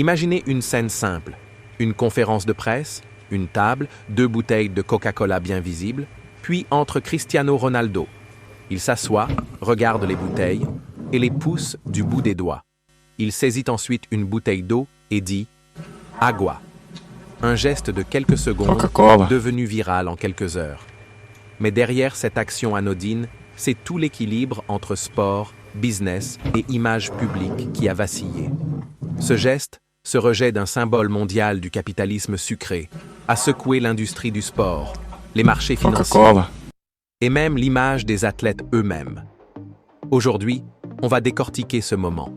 Imaginez une scène simple. Une conférence de presse, une table, 2 bouteilles de Coca-Cola bien visibles, puis entre Cristiano Ronaldo. Il s'assoit, regarde les bouteilles et les pousse du bout des doigts. Il saisit ensuite une bouteille d'eau et dit « Agua ». Un geste de quelques secondes devenu viral en quelques heures. Mais derrière cette action anodine, c'est tout l'équilibre entre sport, business et image publique qui a vacillé. Ce geste, ce rejet d'un symbole mondial du capitalisme sucré, a secoué l'industrie du sport, les marchés financiers et même l'image des athlètes eux-mêmes. Aujourd'hui, on va décortiquer ce moment.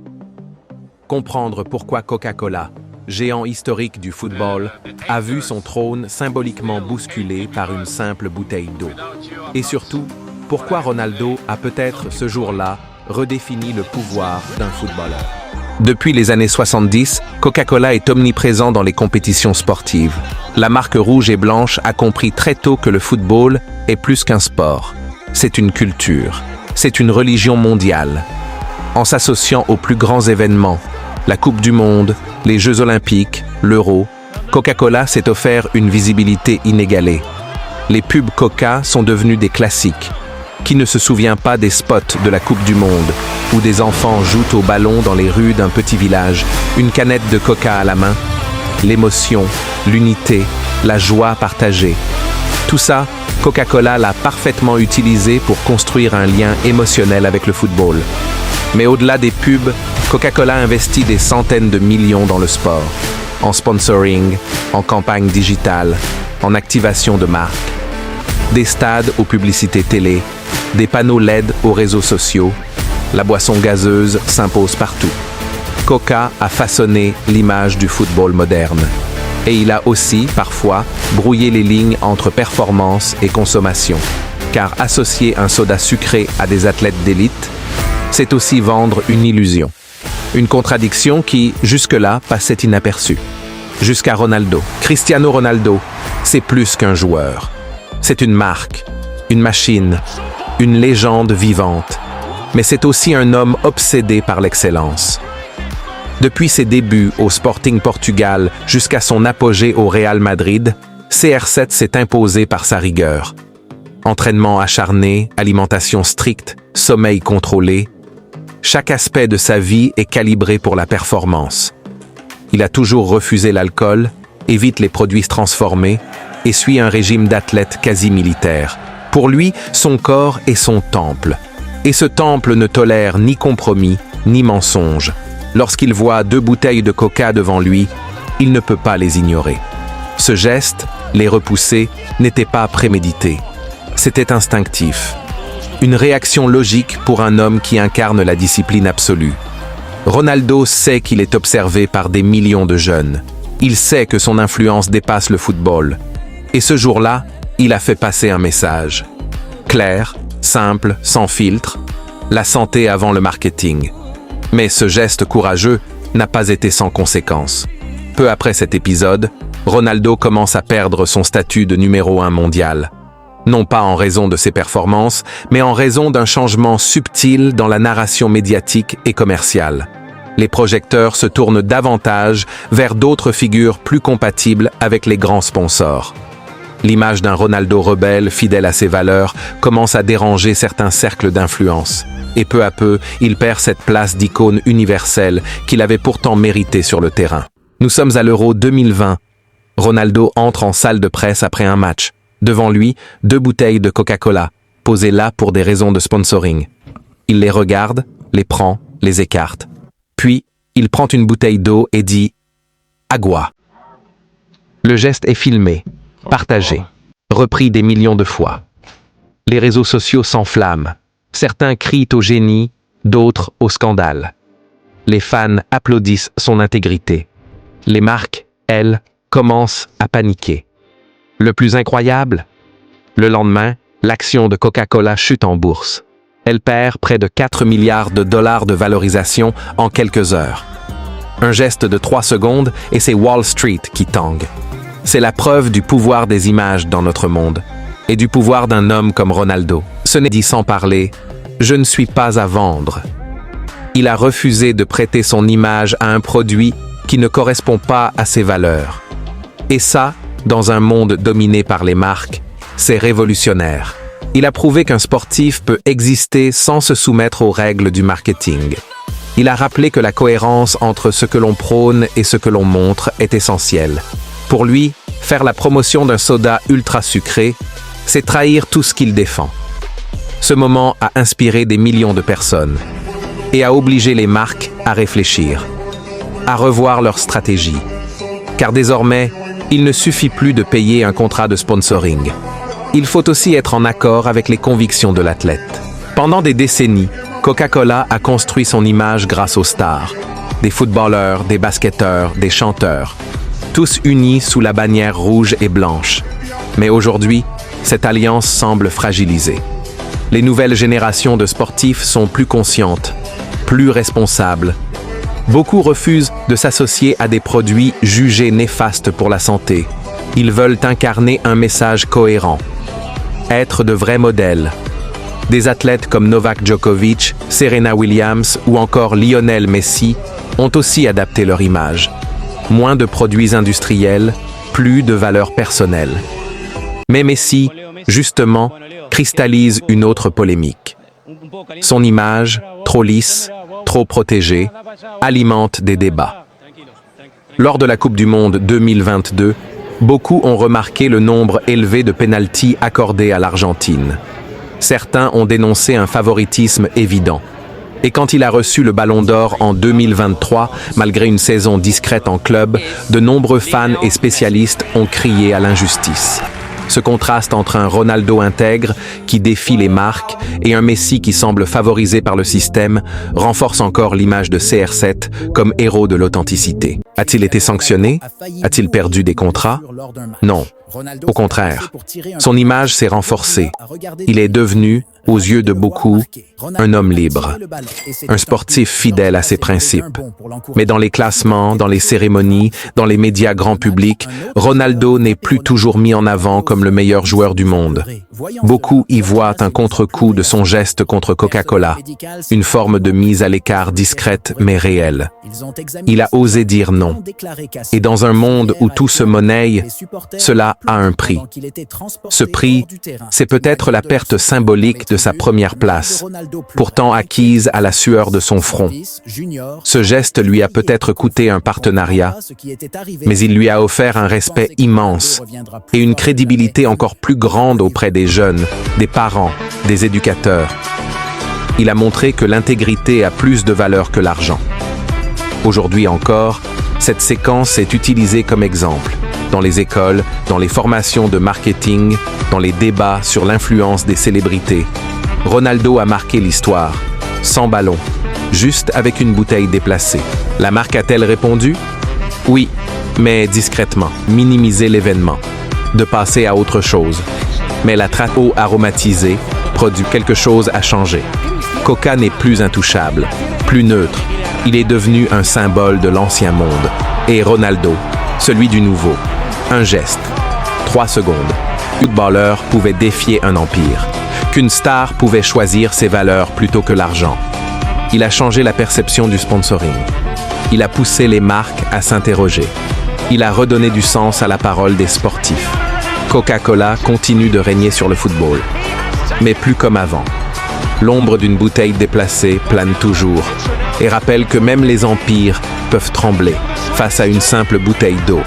Comprendre pourquoi Coca-Cola, géant historique du football, a vu son trône symboliquement bousculé par une simple bouteille d'eau. Et surtout, pourquoi Ronaldo a peut-être ce jour-là redéfini le pouvoir d'un footballeur. Depuis les années 70, Coca-Cola est omniprésent dans les compétitions sportives. La marque rouge et blanche a compris très tôt que le football est plus qu'un sport. C'est une culture, c'est une religion mondiale. En s'associant aux plus grands événements, la Coupe du Monde, les Jeux Olympiques, l'Euro, Coca-Cola s'est offert une visibilité inégalée. Les pubs Coca sont devenus des classiques. Qui ne se souvient pas des spots de la Coupe du Monde, où des enfants jouent au ballon dans les rues d'un petit village, une canette de Coca à la main? L'émotion, l'unité, la joie partagée. Tout ça, Coca-Cola l'a parfaitement utilisé pour construire un lien émotionnel avec le football. Mais au-delà des pubs, Coca-Cola investit des centaines de millions dans le sport, en sponsoring, en campagne digitale, en activation de marque. Des stades aux publicités télé, des panneaux LED aux réseaux sociaux, la boisson gazeuse s'impose partout. Coca a façonné l'image du football moderne. Et il a aussi, parfois, brouillé les lignes entre performance et consommation. Car associer un soda sucré à des athlètes d'élite, c'est aussi vendre une illusion. Une contradiction qui, jusque-là, passait inaperçue. Jusqu'à Ronaldo. Cristiano Ronaldo, c'est plus qu'un joueur. C'est une marque, une machine, une légende vivante. Mais c'est aussi un homme obsédé par l'excellence. Depuis ses débuts au Sporting Portugal jusqu'à son apogée au Real Madrid, CR7 s'est imposé par sa rigueur. Entraînement acharné, alimentation stricte, sommeil contrôlé. Chaque aspect de sa vie est calibré pour la performance. Il a toujours refusé l'alcool, évite les produits transformés et suit un régime d'athlète quasi militaire. Pour lui, son corps est son temple. Et ce temple ne tolère ni compromis, ni mensonge. Lorsqu'il voit 2 bouteilles de coca devant lui, il ne peut pas les ignorer. Ce geste, les repousser, n'était pas prémédité. C'était instinctif. Une réaction logique pour un homme qui incarne la discipline absolue. Ronaldo sait qu'il est observé par des millions de jeunes. Il sait que son influence dépasse le football. Et ce jour-là, il a fait passer un message. Clair, simple, sans filtre, la santé avant le marketing. Mais ce geste courageux n'a pas été sans conséquences. Peu après cet épisode, Ronaldo commence à perdre son statut de numéro 1 mondial. Non pas en raison de ses performances, mais en raison d'un changement subtil dans la narration médiatique et commerciale. Les projecteurs se tournent davantage vers d'autres figures plus compatibles avec les grands sponsors. L'image d'un Ronaldo rebelle, fidèle à ses valeurs, commence à déranger certains cercles d'influence. Et peu à peu, il perd cette place d'icône universelle qu'il avait pourtant méritée sur le terrain. Nous sommes à l'Euro 2020. Ronaldo entre en salle de presse après un match. Devant lui, 2 bouteilles de Coca-Cola, posées là pour des raisons de sponsoring. Il les regarde, les prend, les écarte. Puis, il prend une bouteille d'eau et dit « Agua ». Le geste est filmé, partagé, repris des millions de fois. Les réseaux sociaux s'enflamment. Certains crient au génie, d'autres au scandale. Les fans applaudissent son intégrité. Les marques, elles, commencent à paniquer. Le plus incroyable, le lendemain, l'action de Coca-Cola chute en bourse. Elle perd près de 4 milliards de dollars de valorisation en quelques heures. Un geste de 3 secondes et c'est Wall Street qui tangue. C'est la preuve du pouvoir des images dans notre monde et du pouvoir d'un homme comme Ronaldo. Ce n'est dit sans parler, je ne suis pas à vendre. Il a refusé de prêter son image à un produit qui ne correspond pas à ses valeurs. Et ça, dans un monde dominé par les marques, c'est révolutionnaire. Il a prouvé qu'un sportif peut exister sans se soumettre aux règles du marketing. Il a rappelé que la cohérence entre ce que l'on prône et ce que l'on montre est essentielle. Pour lui, faire la promotion d'un soda ultra sucré, c'est trahir tout ce qu'il défend. Ce moment a inspiré des millions de personnes et a obligé les marques à réfléchir, à revoir leur stratégie. Car désormais, il ne suffit plus de payer un contrat de sponsoring. Il faut aussi être en accord avec les convictions de l'athlète. Pendant des décennies, Coca-Cola a construit son image grâce aux stars. Des footballeurs, des basketteurs, des chanteurs. Tous unis sous la bannière rouge et blanche. Mais aujourd'hui, cette alliance semble fragilisée. Les nouvelles générations de sportifs sont plus conscientes, plus responsables. Beaucoup refusent de s'associer à des produits jugés néfastes pour la santé. Ils veulent incarner un message cohérent. Être de vrais modèles. Des athlètes comme Novak Djokovic, Serena Williams ou encore Lionel Messi ont aussi adapté leur image. Moins de produits industriels, plus de valeurs personnelles. Mais Messi, justement, cristallise une autre polémique. Son image, trop lisse, trop protégée, alimente des débats. Lors de la Coupe du Monde 2022, beaucoup ont remarqué le nombre élevé de pénaltys accordés à l'Argentine. Certains ont dénoncé un favoritisme évident. Et quand il a reçu le Ballon d'Or en 2023, malgré une saison discrète en club, de nombreux fans et spécialistes ont crié à l'injustice. Ce contraste entre un Ronaldo intègre qui défie les marques et un Messi qui semble favorisé par le système renforce encore l'image de CR7 comme héros de l'authenticité. A-t-il été sanctionné? A-t-il perdu des contrats? Non. Au contraire, son image s'est renforcée. Il est devenu, aux yeux de beaucoup, un homme libre, un sportif fidèle à ses principes. Mais dans les classements, dans les cérémonies, dans les médias grand public, Ronaldo n'est plus toujours mis en avant comme le meilleur joueur du monde. Beaucoup y voient un contre-coup de son geste contre Coca-Cola, une forme de mise à l'écart discrète mais réelle. Il a osé dire non. Et dans un monde où tout se monnaie, cela a un prix. Ce prix, c'est peut-être la perte symbolique de sa première place, pourtant acquise à la sueur de son front. Ce geste lui a peut-être coûté un partenariat, mais il lui a offert un respect immense et une crédibilité encore plus grande auprès des jeunes, des parents, des éducateurs. Il a montré que l'intégrité a plus de valeur que l'argent. Aujourd'hui encore, cette séquence est utilisée comme exemple dans les écoles, dans les formations de marketing, dans les débats sur l'influence des célébrités. Ronaldo a marqué l'histoire, sans ballon, juste avec une bouteille déplacée. La marque a-t-elle répondu? Oui, mais discrètement, minimiser l'événement, de passer à autre chose. Mais la trace eau aromatisée produit quelque chose à changer. Coca n'est plus intouchable, plus neutre. Il est devenu un symbole de l'ancien monde. Et Ronaldo, celui du nouveau. Un geste. 3 secondes. Un footballeur pouvait défier un empire. Qu'une star pouvait choisir ses valeurs plutôt que l'argent. Il a changé la perception du sponsoring. Il a poussé les marques à s'interroger. Il a redonné du sens à la parole des sportifs. Coca-Cola continue de régner sur le football. Mais plus comme avant. L'ombre d'une bouteille déplacée plane toujours et rappelle que même les empires peuvent trembler face à une simple bouteille d'eau.